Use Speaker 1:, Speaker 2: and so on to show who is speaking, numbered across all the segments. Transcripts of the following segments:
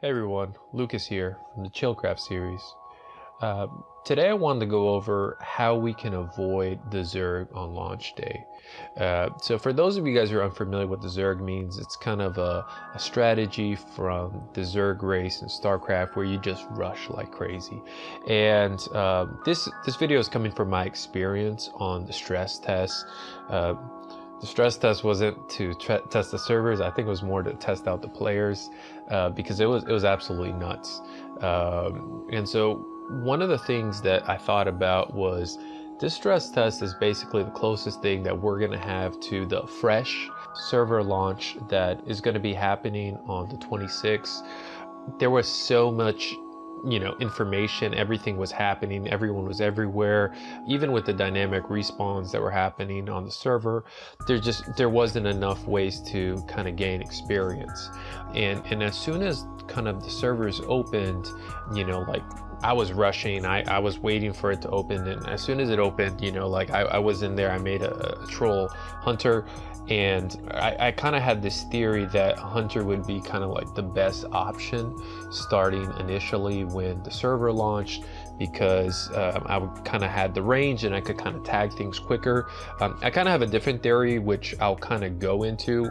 Speaker 1: Hey everyone, Lucas here from the ChillCraft series. Today I wanted to go over how we can avoid the ZERG on launch day. So for those of you guys who are unfamiliar with what the ZERG means, it's kind of a strategy from the ZERG race in StarCraft where you just rush like crazy. And this video is coming from my experience on the stress test. The stress test wasn't to test the servers. I think it was more to test out the players because it was absolutely nuts. And so one of the things that I thought about was this stress test is basically the closest thing that we're going to have to the fresh server launch that is going to be happening on the 26th. There was so much information, everything was happening, everyone was everywhere. Even with the dynamic respawns that were happening on the server, there wasn't enough ways to kind of gain experience. And as soon as kind of the servers opened, like I was rushing, I was waiting for it to open, and as soon as it opened, I was in there. I made a troll hunter, and I kind of had this theory that hunter would be kind of like the best option starting initially when the server launched, because I kind of had the range and I could kind of tag things quicker. I kind of have a different theory which I'll kind of go into.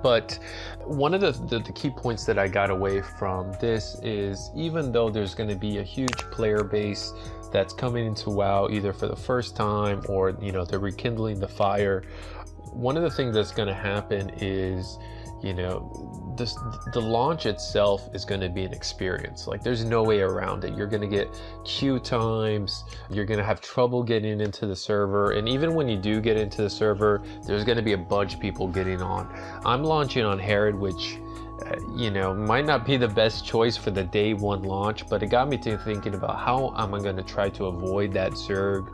Speaker 1: But one of the key points that I got away from this is, even though there's going to be a huge player base that's coming into WoW either for the first time or they're rekindling the fire, one of the things that's going to happen is the launch itself is going to be an experience. Like, there's no way around it. You're going to get queue times, you're going to have trouble getting into the server, and even when you do get into the server, there's going to be a bunch of people getting on. I'm launching on Herod, which might not be the best choice for the day one launch, but it got me to thinking about how am I going to try to avoid that ZERG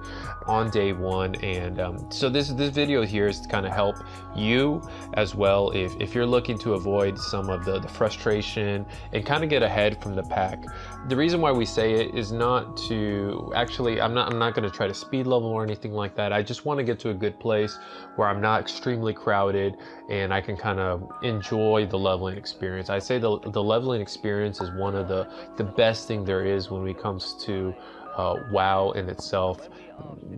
Speaker 1: on day one. And so this video here is to kind of help you as well if you're looking to avoid some of the frustration and kind of get ahead from the pack. The reason why we say it is not to actually, I'm not going to try to speed level or anything like that. I just want to get to a good place where I'm not extremely crowded and I can kind of enjoy the leveling experience. I say the leveling experience is one of the best thing there is when it comes to WoW in itself.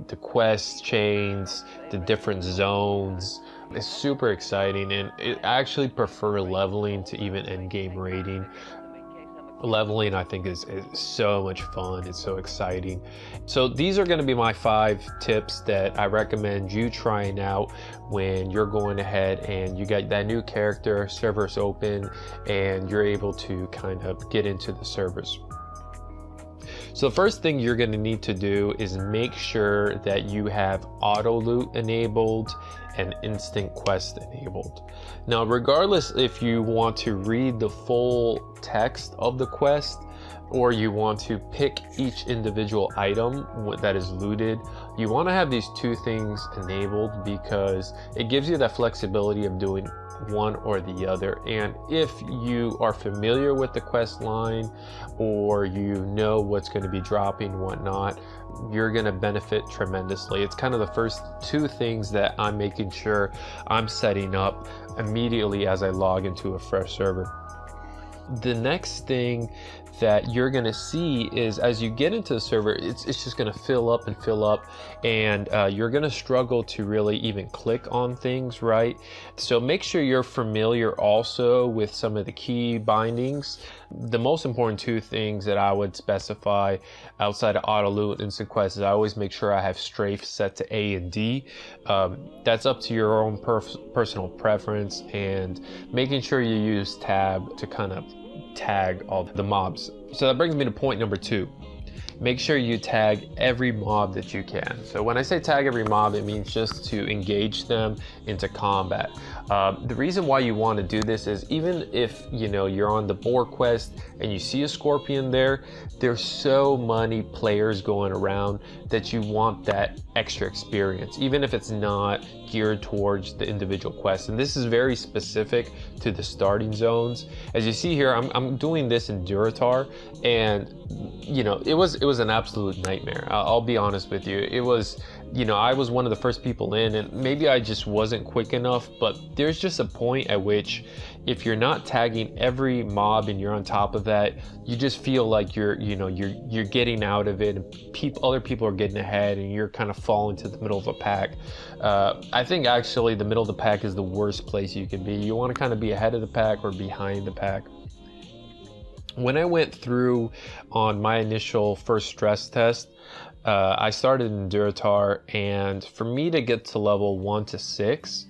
Speaker 1: The quest chains, the different zones, it's super exciting, and I actually prefer leveling to even end game raiding. Leveling, I think, is so much fun. It's so exciting. So these are going to be my 5 tips that I recommend you trying out when you're going ahead and you got that new character, servers open, and you're able to kind of get into the servers. So the first thing you're going to need to do is make sure that you have auto loot enabled and instant quest enabled. Now, regardless if you want to read the full text of the quest or you want to pick each individual item that is looted, you want to have these 2 things enabled because it gives you that flexibility of doing one or the other. And if you are familiar with the quest line or what's going to be dropping and whatnot, you're going to benefit tremendously. It's kind of the first 2 things that I'm making sure I'm setting up immediately as I log into a fresh server. The next thing that you're going to see is as you get into the server, it's just going to fill up and you're going to struggle to really even click on things, right? So make sure you're familiar also with some of the key bindings. The most important 2 things that I would specify outside of auto loot and instant quest is I always make sure I have strafe set to A and D. That's up to your own personal preference, and making sure you use tab to kind of tag all the mobs. So that brings me to point number 2. Make sure you tag every mob that you can. So when I say tag every mob, it means just to engage them into combat. The reason why you want to do this is even if you're on the boar quest and you see a scorpion there's so many players going around that you want that extra experience, even if it's not geared towards the individual quest. And this is very specific to the starting zones. As you see here, I'm doing this in Duratar, and it was an absolute nightmare. I'll be honest with you. It was, I was one of the first people in, and maybe I just wasn't quick enough, but there's just a point at which if you're not tagging every mob and you're on top of that, you just feel like you're getting out of it, and other people are getting ahead and you're kind of falling to the middle of a pack. I think actually the middle of the pack is the worst place you can be. You want to kind of be ahead of the pack or behind the pack. When I went through on my initial first stress test, I started in Duratar, and for me to get to level 1 to 6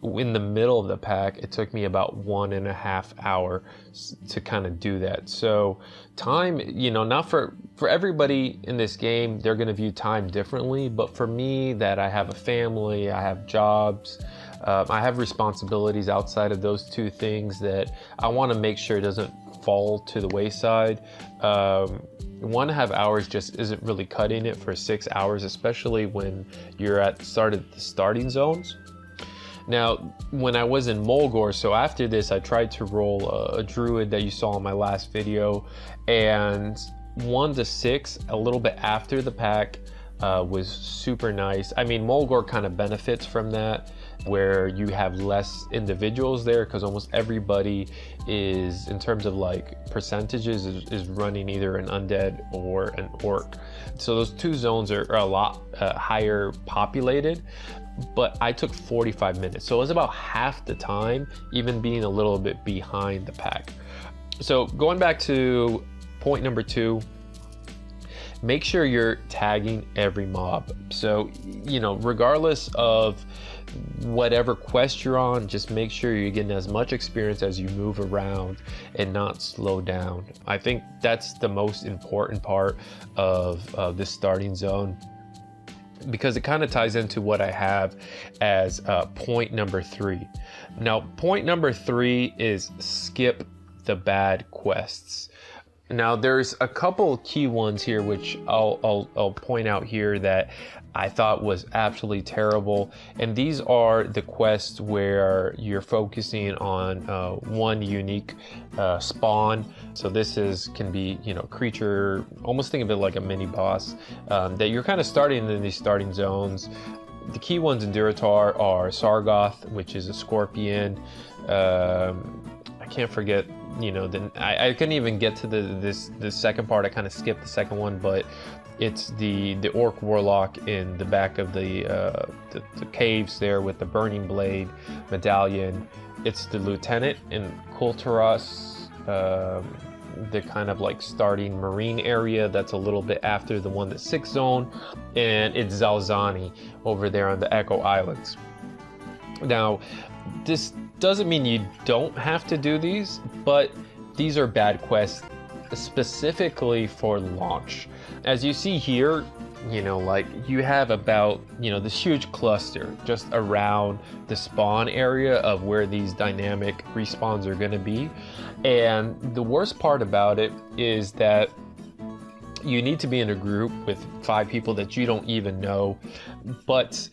Speaker 1: in the middle of the pack, it took me about 1.5 hours to kind of do that. So time, not for everybody in this game, they're going to view time differently, but for me, that I have a family, I have jobs, I have responsibilities outside of those two things that I want to make sure it doesn't fall to the wayside. 1.5 hours just isn't really cutting it for 6 hours, especially when you're at the starting zones. Now, when I was in Mulgore, so after this, I tried to roll a druid that you saw in my last video, and 1 to 6, a little bit after the pack, was super nice. I mean, Mulgore kind of benefits from that, where you have less individuals there, because almost everybody is, in terms of like percentages, is running either an undead or an orc. So those two zones are a lot higher populated, but I took 45 minutes. So it was about half the time, even being a little bit behind the pack. So going back to point number 2, make sure you're tagging every mob. So, regardless of whatever quest you're on, just make sure you're getting as much experience as you move around and not slow down. I think that's the most important part of this starting zone, because it kind of ties into what I have as point number 3. Now, point number 3 is skip the bad quests. Now, there's a couple key ones here, which I'll point out here that I thought was absolutely terrible. And these are the quests where you're focusing on one unique spawn. So this can be, creature, almost think of it like a mini boss, that you're kind of starting in these starting zones. The key ones in Duratar are Sargoth, which is a scorpion. I can't forget, I couldn't even get to the second part. I kind of skipped the second one, but it's the orc warlock in the back of the caves there with the burning blade medallion. It's the lieutenant in Kulturas, the kind of like starting marine area that's a little bit after the 1 to 6 zone, and it's Zalzani over there on the Echo Islands. Now, this doesn't mean you don't have to do these, but these are bad quests specifically for launch. As you see here, you have about, this huge cluster just around the spawn area of where these dynamic respawns are going to be. And the worst part about it is that you need to be in a group with 5 people that you don't even know. But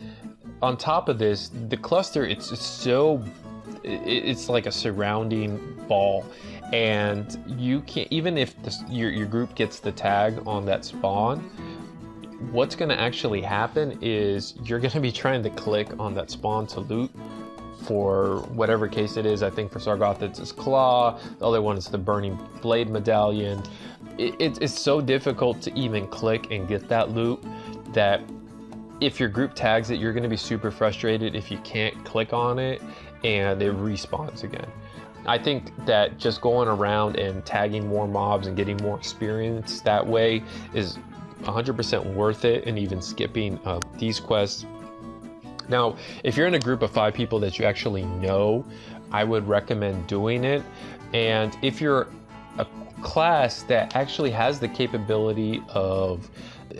Speaker 1: on top of this, the cluster, it's like a surrounding ball, and you can't, even if your group gets the tag on that spawn, what's going to actually happen is you're going to be trying to click on that spawn to loot for whatever case it is. I think for Sargoth it's his claw, the other one is the burning blade medallion. It's so difficult to even click and get that loot that if your group tags it, you're going to be super frustrated if you can't click on it and it respawns again. I think that just going around and tagging more mobs and getting more experience that way is 100% worth it, and even skipping these quests. Now, if you're in a group of 5 people that you actually know, I would recommend doing it. And if you're a class that actually has the capability of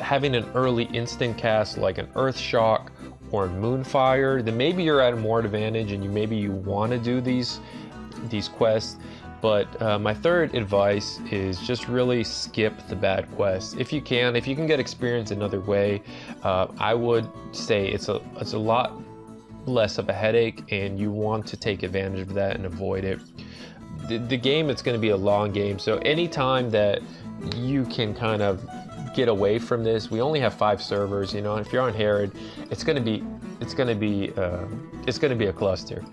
Speaker 1: having an early instant cast like an Earth Shock or Moonfire, then maybe you're at a more advantage and maybe you want to do these quests. But my third advice is just really skip the bad quests if you can. If you can get experience another way, I would say it's a lot less of a headache, and you want to take advantage of that and avoid it. The game, it's going to be a long game, so anytime that you can kind of get away from this, we only have 5 servers. If you're on Herod, it's going to be a cluster.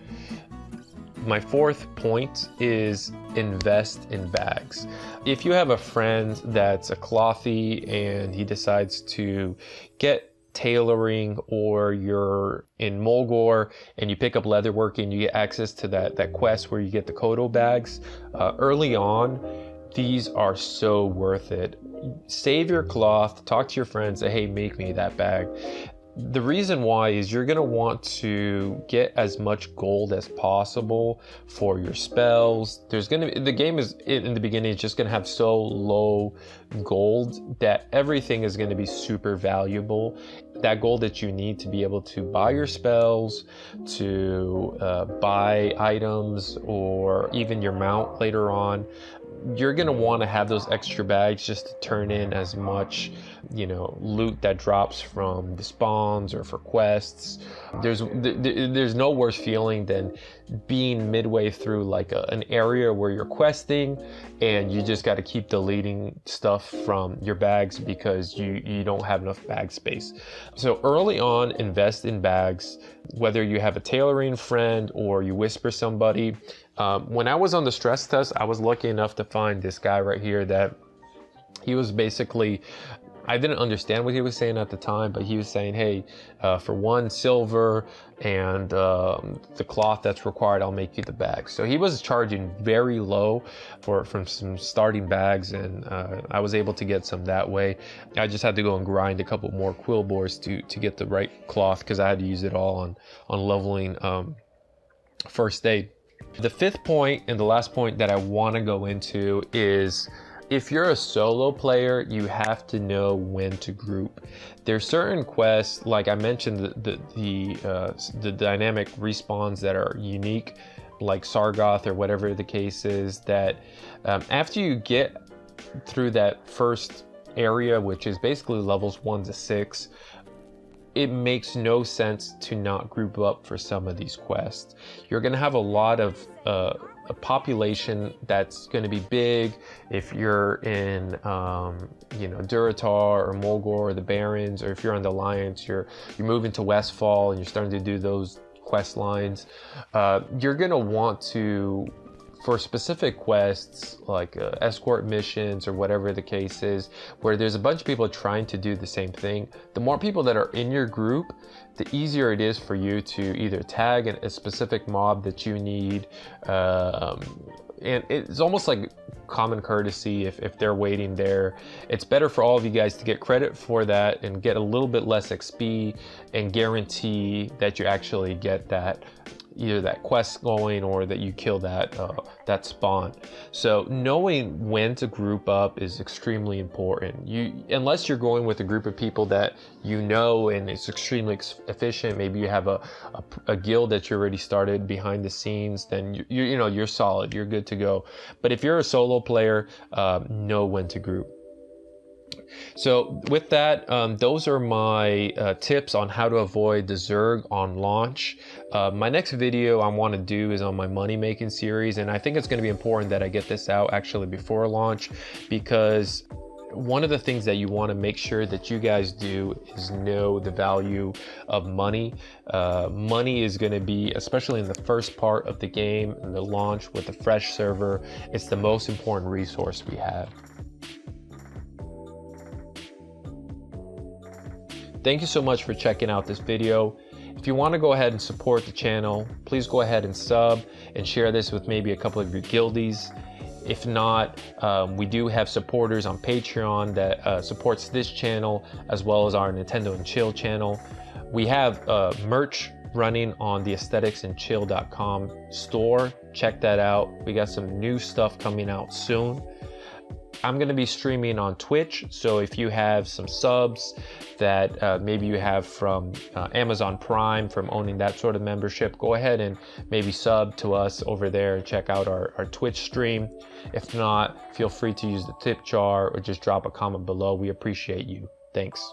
Speaker 1: my fourth point is invest in bags. If you have a friend that's a clothy and he decides to get tailoring, or you're in Mulgore and you pick up leatherworking and you get access to that quest where you get the Kodo bags, early on, these are so worth it. Save your cloth, talk to your friends, say, hey, make me that bag. The reason why is you're going to want to get as much gold as possible for your spells. The game is, in the beginning, it's just going to have so low gold that everything is going to be super valuable. That gold that you need to be able to buy your spells, to buy items, or even your mount later on. You're going to want to have those extra bags just to turn in as much, loot that drops from the spawns or for quests. There's no worse feeling than being midway through like an area where you're questing and you just got to keep deleting stuff from your bags because you don't have enough bag space. So early on, invest in bags, whether you have a tailoring friend or you whisper somebody. When I was on the stress test, I was lucky enough to find this guy right here that he was basically, I didn't understand what he was saying at the time, but he was saying, hey, for 1 silver and the cloth that's required, I'll make you the bag. So he was charging very low from some starting bags, and I was able to get some that way. I just had to go and grind a couple more quill bores to get the right cloth because I had to use it all on leveling first aid. The fifth point and the last point that I want to go into is, if you're a solo player, you have to know when to group. There's certain quests, like I mentioned, the dynamic respawns that are unique, like Sargoth or whatever the case is, that after you get through that first area, which is basically levels 1 to 6, it makes no sense to not group up for some of these quests. You're going to have a lot of a population that's going to be big. If you're in Duratar or Mulgore or the Barrens, or if you're on the Alliance, you're moving to Westfall and you're starting to do those quest lines. You're going to want to, for specific quests like escort missions or whatever the case is, where there's a bunch of people trying to do the same thing, the more people that are in your group, the easier it is for you to either tag a specific mob that you need, and it's almost like common courtesy if they're waiting there. It's better for all of you guys to get credit for that and get a little bit less XP and guarantee that you actually get that, either that quest going or that you kill that spawn. So knowing when to group up is extremely important. Unless you're going with a group of people that you know and it's extremely efficient, maybe you have a guild that you already started behind the scenes, then you're solid, you're good to go. But if you're a solo player, know when to group. So with that, those are my tips on how to avoid the ZERG on launch. My next video I want to do is on my money making series, and I think it's going to be important that I get this out actually before launch, because one of the things that you want to make sure that you guys do is know the value of money. Money is going to be, especially in the first part of the game, in the launch with the fresh server, it's the most important resource we have. Thank you so much for checking out this video. If you want to go ahead and support the channel, please go ahead and sub and share this with maybe a couple of your guildies. If not, we do have supporters on Patreon that supports this channel, as well as our Nintendo and Chill channel. We have merch running on the aestheticsandchill.com store. Check that out. We got some new stuff coming out soon. I'm going to be streaming on Twitch, so if you have some subs that maybe you have from Amazon Prime, from owning that sort of membership, go ahead and maybe sub to us over there and check out our Twitch stream. If not, feel free to use the tip jar or just drop a comment below. We appreciate you. Thanks.